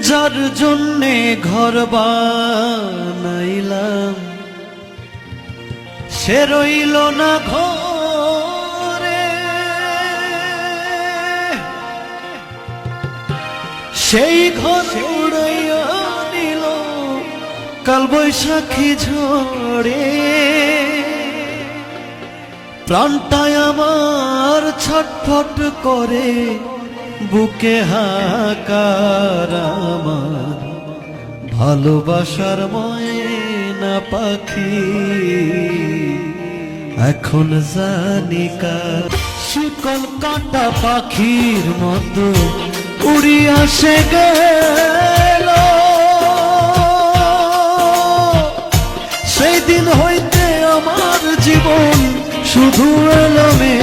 যার জন্যে ঘর বানাইলাম সে রইল না ঘরে, সেই ঘর উড়াইয়া নিল কাল বৈশাখী ঝড়ে। প্রাণটায় আমার ছটফট করে, বুকে হাহাকার আমার ভালোবাসার ময়না পাখি এখন জানি কার। শিকল কাটা পাখির মতো উড়িয়া সে গেল, সেই দিন হইতে আমার জীবন শুধু এলোমেলো।